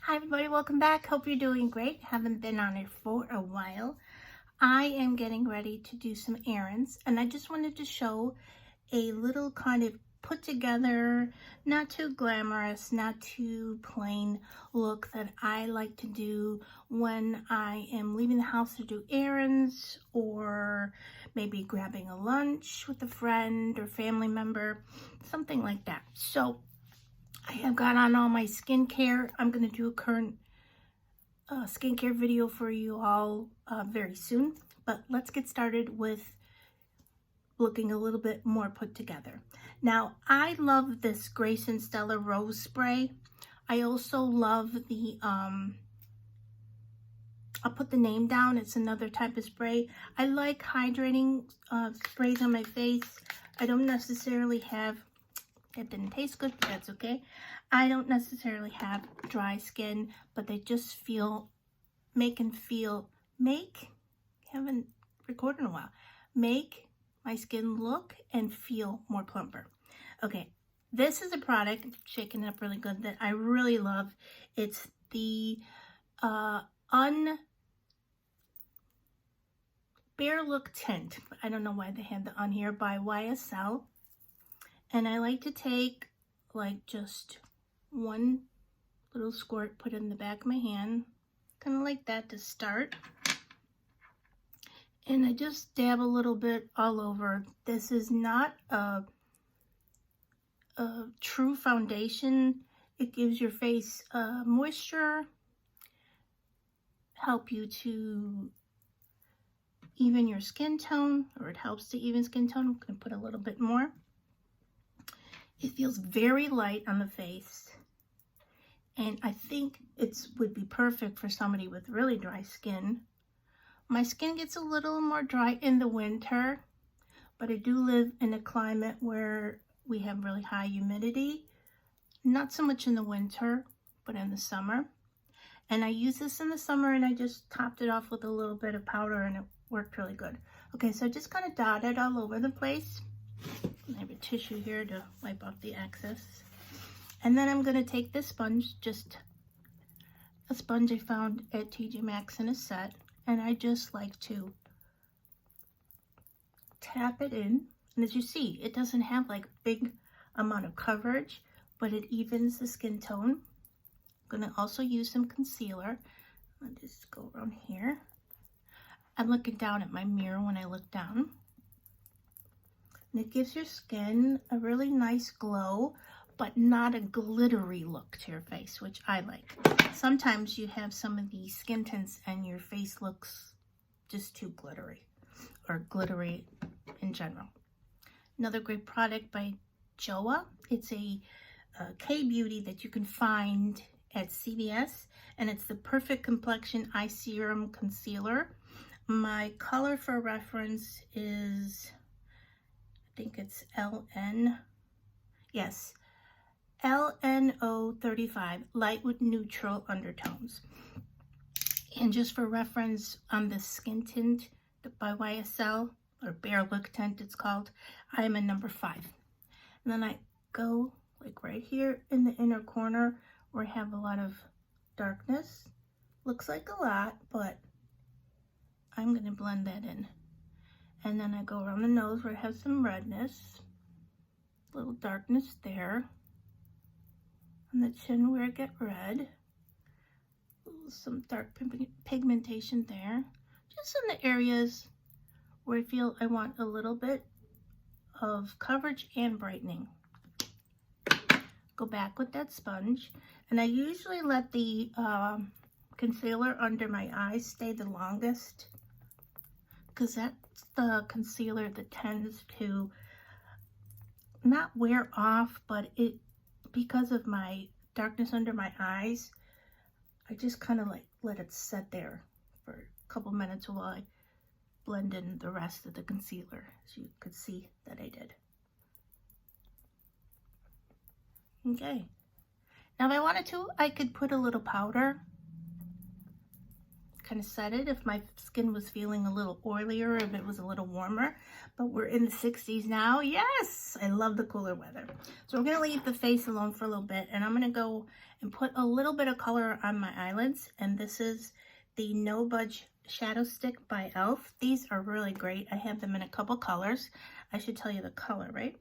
Hi everybody, welcome back. Hope you're doing great. Haven't been on it for a while. I am getting ready to do some errands and I just wanted to show a little kind of put together, not too glamorous, not too plain look that I like to do when I am leaving the house to do errands or maybe grabbing a lunch with a friend or family member, something like that. So I have got on all my skincare. I'm going to do a current skincare video for you all very soon. But let's get started with looking a little bit more put together. Now, I love this Grace and Stella Rose Spray. I also love the, I'll put the name down. It's another type of spray. I like hydrating sprays on my face. I don't necessarily have, it didn't taste good, but that's okay. I don't necessarily have dry skin, but they just haven't recorded in a while, make my skin look and feel more plumper. Okay, this is a product, shaking it up really good, that I really love. It's the Bare Look Tint. I don't know why they had the on here, by YSL. And I like to take like just one little squirt, put it in the back of my hand, kind of like that to start. And I just dab a little bit all over. This is not a true foundation. It gives your face moisture, help you to even your skin tone, or it helps to even skin tone. I'm going to put a little bit more. It feels very light on the face, and I think it would be perfect for somebody with really dry skin. My skin gets a little more dry in the winter, but I do live in a climate where we have really high humidity. Not so much in the winter, but in the summer. And I use this in the summer, and I just topped it off with a little bit of powder, and it worked really good. Okay, so I just kind of dot it all over the place. I have a tissue here to wipe off the excess. And then I'm going to take this sponge, just a sponge I found at TJ Maxx in a set, and I just like to tap it in. And as you see, it doesn't have like big amount of coverage, but it evens the skin tone. I'm going to also use some concealer. I'll just go around here. I'm looking down at my mirror when I look down. And it gives your skin a really nice glow, but not a glittery look to your face, which I like. Sometimes you have some of these skin tints and your face looks just too glittery, or glittery in general. Another great product by Joa. It's a K-Beauty that you can find at CVS, and it's the Perfect Complexion Eye Serum Concealer. My color for reference is, I think it's LN, yes, LNO35, light with neutral undertones. And just for reference, on the skin tint by YSL, or Bare Look Tint it's called, I am a number 5. And then I go like right here in the inner corner where I have a lot of darkness. Looks like a lot, but I'm going to blend that in. And then I go around the nose where I have some redness, a little darkness there. On the chin where I get red, some dark pigmentation there. Just in the areas where I feel I want a little bit of coverage and brightening. Go back with that sponge, and I usually let the concealer under my eyes stay the longest, because that's the concealer that tends to not wear off, but it, because of my darkness under my eyes, I just kind of like let it sit there for a couple minutes while I blend in the rest of the concealer, as you could see that I did. Okay, now if I wanted to, I could put a little powder kind of set it if my skin was feeling a little oilier, if it was a little warmer. But we're in the 60s now. Yes, I love the cooler weather. So we're going to leave the face alone for a little bit, and I'm going to go and put a little bit of color on my eyelids. And this is the No Budge Shadow Stick by e.l.f. These are really great. I have them in a couple colors. I should tell you the color, right?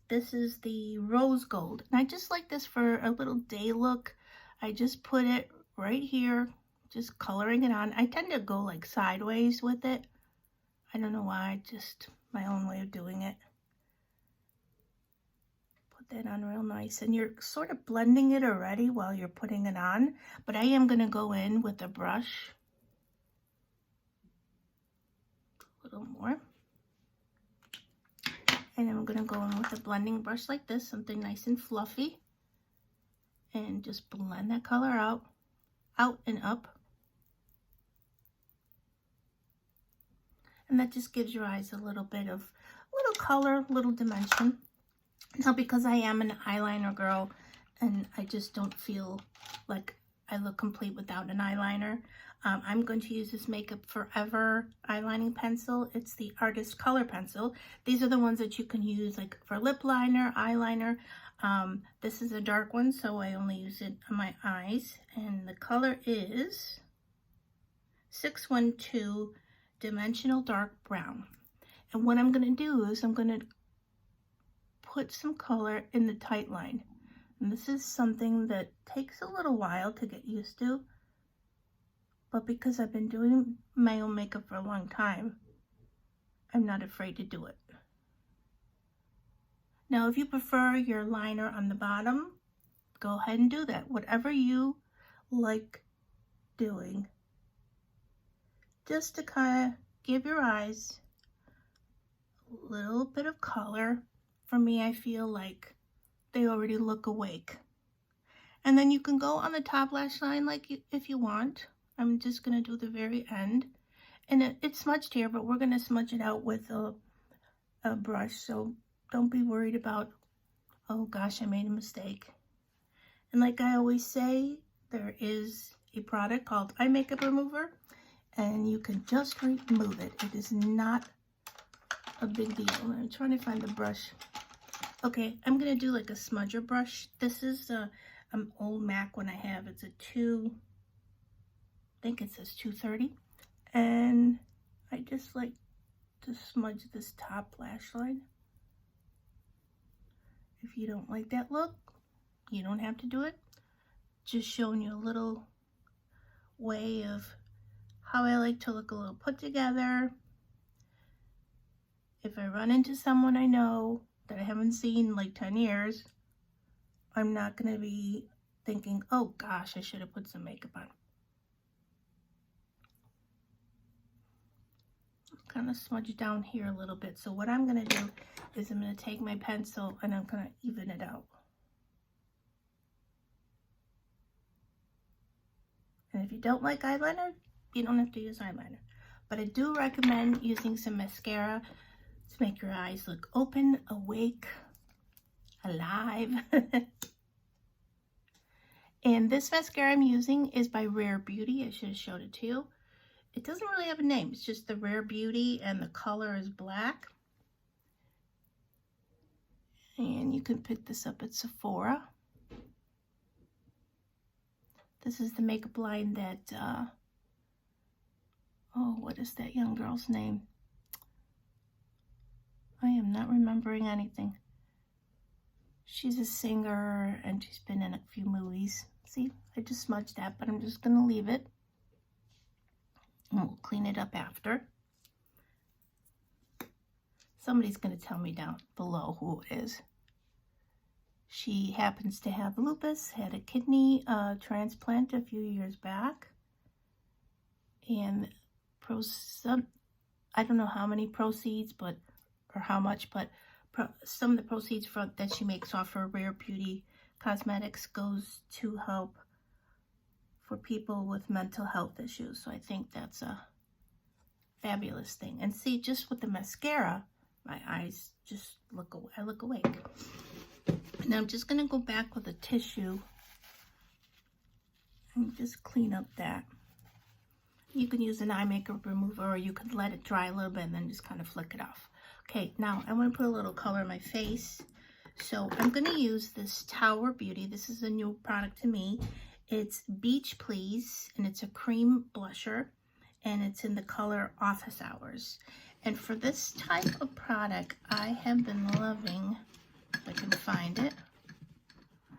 This is the rose gold, and I just like this for a little day look. I just put it right here, just coloring it on. I tend to go like sideways with it. I don't know why, just my own way of doing it. Put that on real nice, and you're sort of blending it already while you're putting it on, but I am going to go in with a brush a little more. And I'm going to go in with a blending brush like this, something nice and fluffy. And just blend that color out and up. And that just gives your eyes a little bit of, little color, little dimension. Now, because I am an eyeliner girl, and I just don't feel like I look complete without an eyeliner, I'm going to use this Makeup Forever eyelining pencil. It's the Artist Color Pencil. These are the ones that you can use like for lip liner, eyeliner. This is a dark one, so I only use it on my eyes. And the color is 612 Dimensional Dark Brown. And what I'm going to do is I'm going to put some color in the tight line. And this is something that takes a little while to get used to. But because I've been doing my own makeup for a long time, I'm not afraid to do it. Now, if you prefer your liner on the bottom, go ahead and do that. Whatever you like doing, just to kind of give your eyes a little bit of color. For me, I feel like they already look awake. And then you can go on the top lash line like if you want. I'm just going to do the very end. And it's smudged here, but we're going to smudge it out with a brush. So don't be worried about, oh gosh, I made a mistake. And like I always say, there is a product called Eye Makeup Remover, and you can just remove it. It is not a big deal. I'm trying to find the brush. Okay, I'm going to do like a smudger brush. This is an old MAC one I have. It's a I think it says 230, and I just like to smudge this top lash line. If you don't like that look, you don't have to do it. Just showing you a little way of how I like to look a little put together. If I run into someone I know that I haven't seen in like 10 years, I'm not going to be thinking, oh gosh, I should have put some makeup on. Kind of smudge down here a little bit. So what I'm going to do is I'm going to take my pencil and I'm going to even it out. And if you don't like eyeliner, you don't have to use eyeliner. But I do recommend using some mascara to make your eyes look open, awake, alive. And this mascara I'm using is by Rare Beauty. I should have showed it to you. It doesn't really have a name. It's just the Rare Beauty, and the color is black. And you can pick this up at Sephora. This is the makeup line that, oh, what is that young girl's name? I am not remembering anything. She's a singer, and she's been in a few movies. See, I just smudged that, but I'm just going to leave it. And we'll clean it up after. Somebody's going to tell me down below who it is. She happens to have lupus, had a kidney transplant a few years back. And I don't know how many proceeds, or how much, but some of the proceeds that she makes off her Rare Beauty cosmetics goes to help for people with mental health issues. So I think that's a fabulous thing. And see, just with the mascara, my eyes just I look awake. Now I'm just going to go back with a tissue and just clean up that. You can use an eye makeup remover, or you could let it dry a little bit and then just kind of flick it off. Okay, now I want to put a little color in my face. So I'm going to use this Tower Beauty. This is a new product to me. It's Beach Please, and it's a cream blusher, and it's in the color Office Hours. And for this type of product, I have been loving, if I can find it.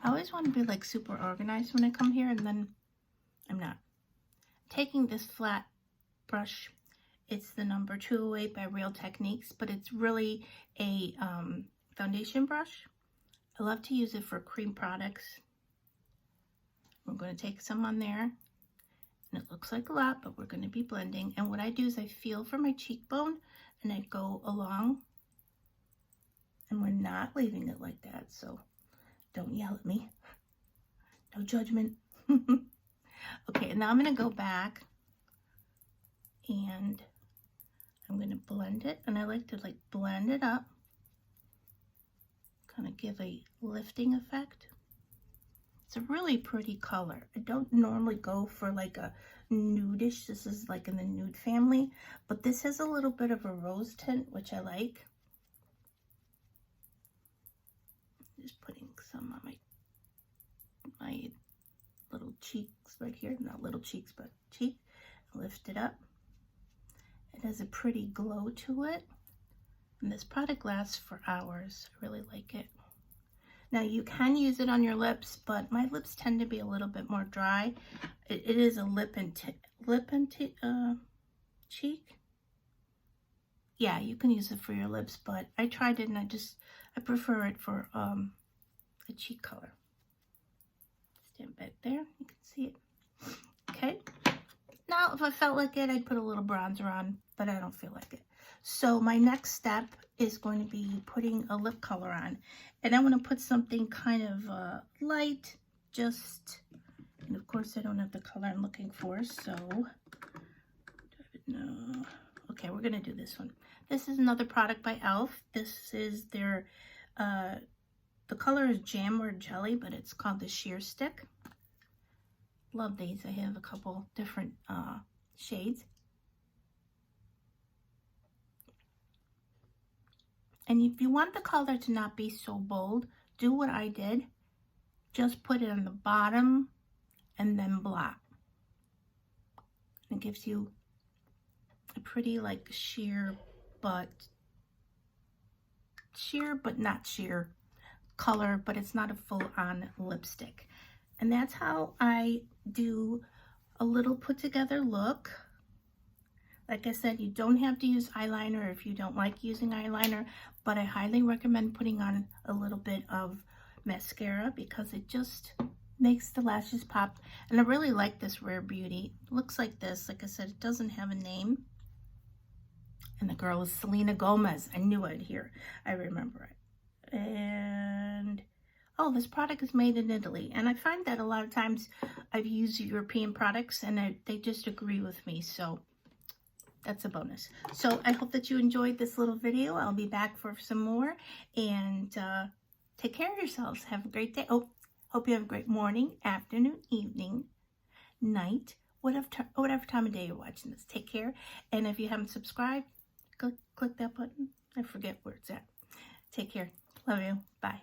I always want to be like super organized when I come here, and then I'm not. Taking this flat brush, it's the number 208 by Real Techniques, but it's really a foundation brush. I love to use it for cream products. We're going to take some on there, and it looks like a lot, but we're going to be blending. And what I do is I feel for my cheekbone, and I go along, and we're not leaving it like that, so don't yell at me. No judgment. Okay, and now I'm going to go back, and I'm going to blend it, and I like to like blend it up, kind of give a lifting effect. It's a really pretty color. I don't normally go for like a nudish. This is like in the nude family, but this has a little bit of a rose tint, which I like. Just putting some on my little cheeks right here. Not little cheeks, but cheek. Lift it up. It has a pretty glow to it. And this product lasts for hours. I really like it. Now you can use it on your lips, but my lips tend to be a little bit more dry. It is a lip and cheek. Yeah, you can use it for your lips, but I tried it and I prefer it for a cheek color. Stand back there, you can see it. Okay. Now, if I felt like it, I'd put a little bronzer on, but I don't feel like it. So my next step is going to be putting a lip color on. And I want to put something kind of light, and of course I don't have the color I'm looking for, so, no. Okay, we're going to do this one. This is another product by e.l.f. This is their, the color is Jam or Jelly, but it's called the Sheer Stick. Love these. I have a couple different shades. And if you want the color to not be so bold, do what I did. Just put it on the bottom and then blot. It gives you a pretty like sheer but not sheer color, but it's not a full-on lipstick. And that's how I do a little put together look. Like I said, you don't have to use eyeliner if you don't like using eyeliner, but I highly recommend putting on a little bit of mascara because it just makes the lashes pop. And I really like this Rare Beauty. It looks like this. Like I said, it doesn't have a name. And the girl is Selena Gomez. I knew it here. I remember it. And oh, this product is made in Italy. And I find that a lot of times I've used European products and they just agree with me. So that's a bonus. So I hope that you enjoyed this little video. I'll be back for some more. And take care of yourselves. Have a great day. Oh, hope you have a great morning, afternoon, evening, night, whatever time of day you're watching this. Take care. And if you haven't subscribed, click that button. I forget where it's at. Take care. Love you. Bye.